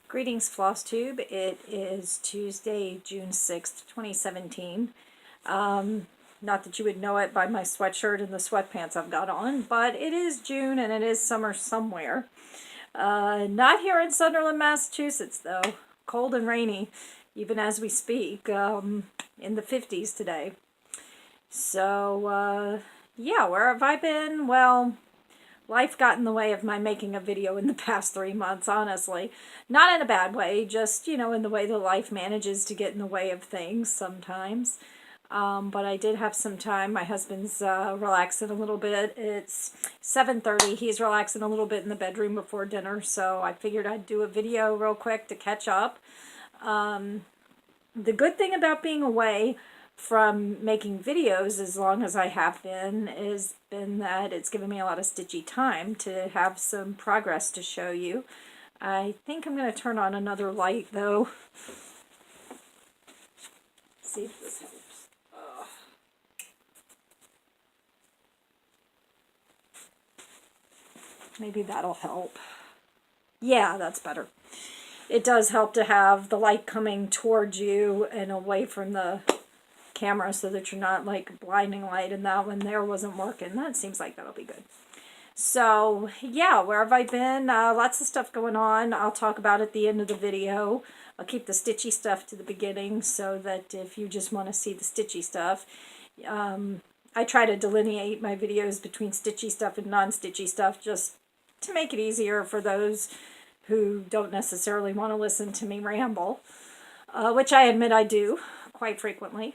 Greetings, Flosstube. It is Tuesday, June 6th, 2017. Not that you would know it by my sweatshirt and the sweatpants I've got on, but it is June and it is summer somewhere. Not here in Sunderland, Massachusetts, though. Cold and rainy, even as we speak, in the 50s today. So, yeah, where have I been? Well, life got in the way of my making a video in the past 3 months, honestly. Not in a bad way, just, in the way that life manages to get in the way of things sometimes. But I did have some time. My husband's relaxing a little bit. It's 7:30. He's relaxing a little bit in the bedroom before dinner, so I figured I'd do a video real quick to catch up. The good thing about being away from making videos as long as I have been is that it's given me a lot of stitchy time to have some progress to show you. I think I'm going to turn on another light though. See if this helps. Maybe that'll help. Yeah, that's better. It does help to have the light coming towards you and away from the camera so that you're not like blinding light, and that one there wasn't working. That seems like that'll be good. So yeah, where have I been? Lots of stuff going on. I'll talk about at the end of the video. I'll keep the stitchy stuff to the beginning so that if you just want to see the stitchy stuff, I try to delineate my videos between stitchy stuff and non-stitchy stuff just to make it easier for those who don't necessarily want to listen to me ramble, which I admit I do quite frequently.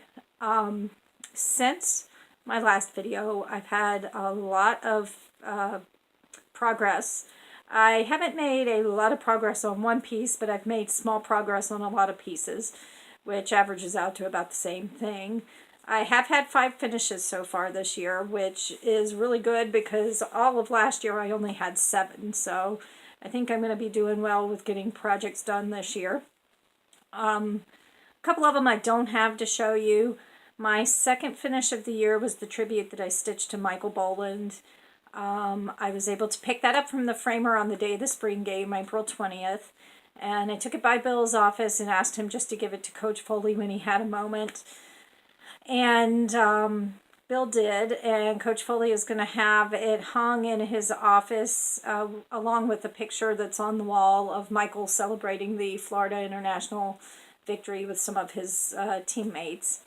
Since my last video, I've had a lot of progress. I haven't made a lot of progress on one piece, but I've made small progress on a lot of pieces, which averages out to about the same thing. I have had 5 finishes so far this year, which is really good because all of last year I only had 7, so I think I'm going to be doing well with getting projects done this year. A couple of them I don't have to show you. My second finish of the year was the tribute that I stitched to Michael Boland. I was able to pick that up from the framer on the day of the spring game, April 20th, and I took it by Bill's office and asked him just to give it to Coach Foley when he had a moment. And Bill did, and Coach Foley is going to have it hung in his office along with a picture that's on the wall of Michael celebrating the Florida International victory with some of his teammates.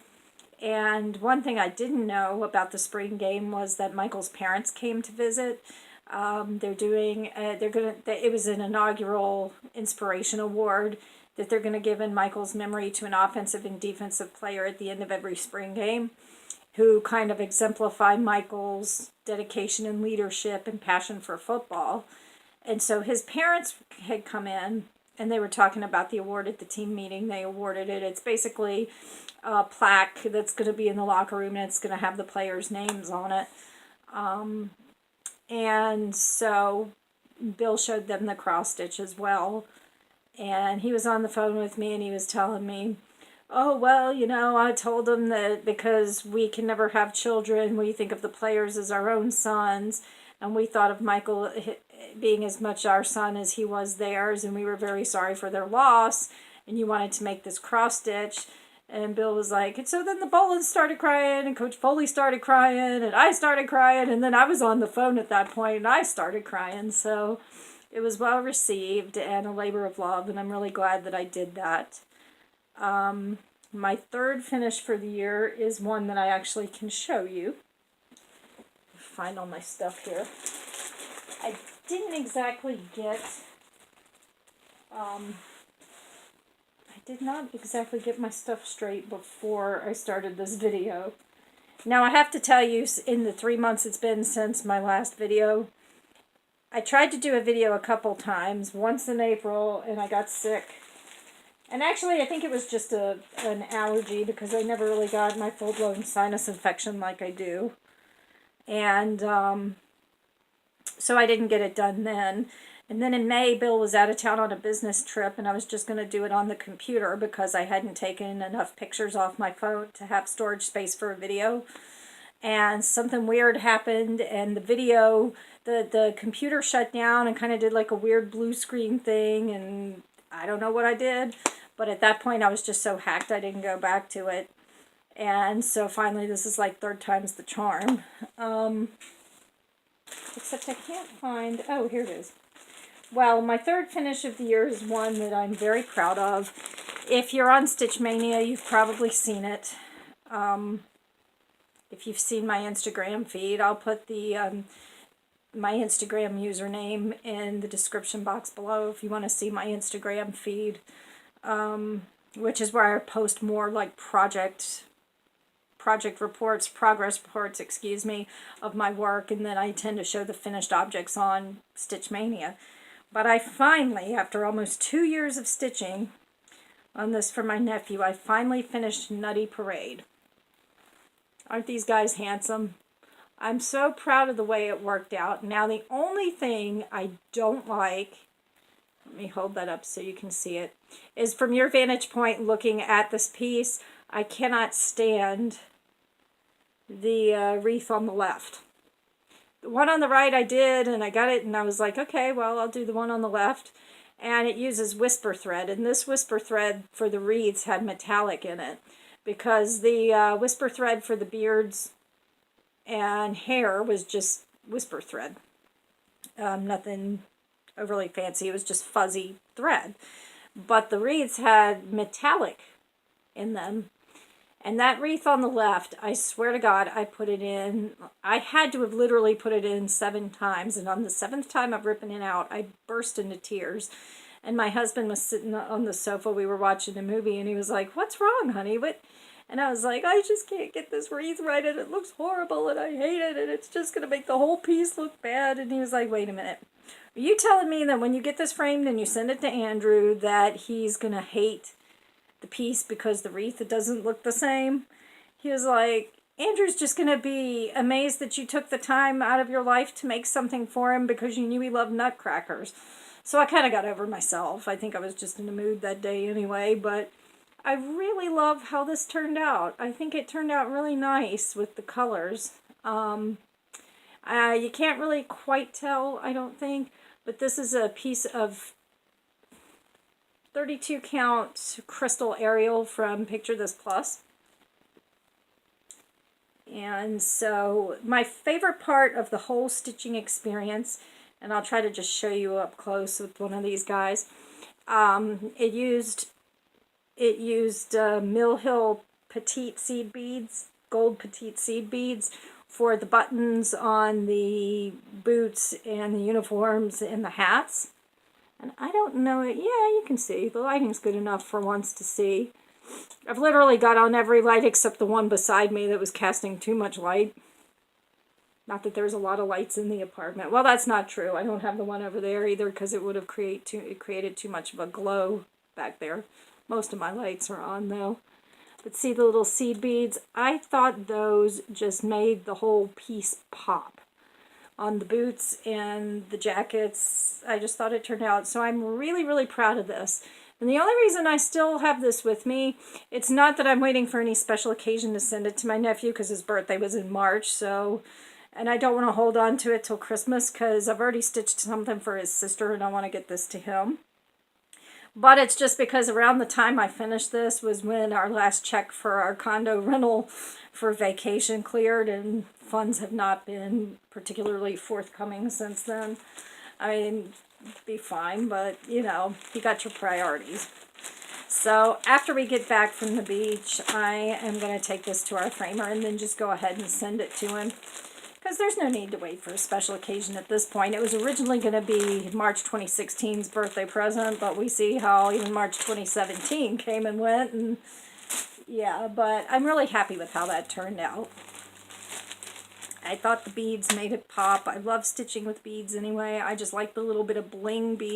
And one thing I didn't know about the spring game was that Michael's parents came to visit. It was an inaugural inspiration award that they're going to give in Michael's memory to an offensive and defensive player at the end of every spring game, who kind of exemplify Michael's dedication and leadership and passion for football. And so his parents had come in, and they were talking about the award at the team meeting. They awarded it. It's basically a plaque that's going to be in the locker room, and it's going to have the players' names on it. And so Bill showed them the cross stitch as well. And he was on the phone with me, and he was telling me, oh, well, I told him that because we can never have children, we think of the players as our own sons, and we thought of Michael being as much our son as he was theirs, and we were very sorry for their loss, and you wanted to make this cross-stitch. And Bill was like, and so then the Bolands started crying, and Coach Foley started crying, and I started crying, and then I was on the phone at that point, and I started crying, so it was well received and a labor of love, and I'm really glad that I did that. My third finish for the year is one that I actually can show you. Find all my stuff here. I didn't exactly get, I did not exactly get my stuff straight before I started this video. Now I have to tell you, in the 3 months it's been since my last video, I tried to do a video a couple times, once in April, and I got sick. And actually, I think it was just an allergy because I never really got my full-blown sinus infection like I do. And so I didn't get it done then. And then in May, Bill was out of town on a business trip, and I was just going to do it on the computer because I hadn't taken enough pictures off my phone to have storage space for a video. And something weird happened, and the video, the computer shut down and kind of did like a weird blue screen thing, and I don't know what I did, but at that point I was just so hacked I didn't go back to it. And so finally this is like 3rd time's the charm. Except I can't find, oh, here it is. Well, my 3rd finish of the year is one that I'm very proud of. If you're on Stitch Mania, you've probably seen it. If you've seen my Instagram feed, I'll put the my Instagram username in the description box below if you want to see my Instagram feed, which is where I post more like project reports, progress reports, excuse me, of my work, and then I tend to show the finished objects on Stitch Mania. But I finally, after almost 2 years of stitching on this for my nephew, I finally finished Nutty Parade. Aren't these guys handsome? I'm so proud of the way it worked out. Now the only thing I don't like, let me hold that up so you can see it, is from your vantage point looking at this piece, I cannot stand the wreath on the left. The one on the right I did, and I got it, and I was like, okay, well, I'll do the one on the left. And it uses whisper thread, and this whisper thread for the wreaths had metallic in it, because the whisper thread for the beards and hair was just whisper thread. Nothing overly fancy, it was just fuzzy thread. But the wreaths had metallic in them. And that wreath on the left, I swear to God, I put it in, I had to have literally put it in 7 times. And on the 7th time of ripping it out, I burst into tears. And my husband was sitting on the sofa, we were watching a movie, and he was like, "What's wrong, honey? What?" And I was like, "I just can't get this wreath right, and it looks horrible, and I hate it, and it's just going to make the whole piece look bad." And he was like, "Wait a minute. Are you telling me that when you get this framed and you send it to Andrew that he's going to hate the piece because the wreath doesn't look the same?" He was like, "Andrew's just going to be amazed that you took the time out of your life to make something for him because you knew he loved nutcrackers." So I kind of got over myself. I think I was just in the mood that day anyway, but I really love how this turned out. I think it turned out really nice with the colors. You can't really quite tell, I don't think, but this is a piece of 32 count crystal Ariel from Picture This Plus. And so my favorite part of the whole stitching experience, and I'll try to just show you up close with one of these guys, it used Mill Hill petite seed beads, gold petite seed beads, for the buttons on the boots and the uniforms and the hats. And I don't know it. Yeah, you can see. The lighting's good enough for once to see. I've literally got on every light except the one beside me that was casting too much light. Not that there's a lot of lights in the apartment. Well, that's not true. I don't have the one over there either because it would have created too much of a glow back there. Most of my lights are on though. But see the little seed beads? I thought those just made the whole piece pop. On the boots and the jackets, I just thought it turned out. So I'm really, really proud of this. And the only reason I still have this with me, it's not that I'm waiting for any special occasion to send it to my nephew because his birthday was in March, so, and I don't want to hold on to it till Christmas because I've already stitched something for his sister and I want to get this to him. But it's just because around the time I finished this was when our last check for our condo rental for vacation cleared, and funds have not been particularly forthcoming since then. I mean, be fine, but, you know, you got your priorities. So after we get back from the beach, I am going to take this to our framer and then just go ahead and send it to him. Because there's no need to wait for a special occasion at this point. It was originally going to be March 2016's birthday present, but we see how even March 2017 came and went. And yeah, but I'm really happy with how that turned out. I thought the beads made it pop. I love stitching with beads anyway. I just like the little bit of bling beads.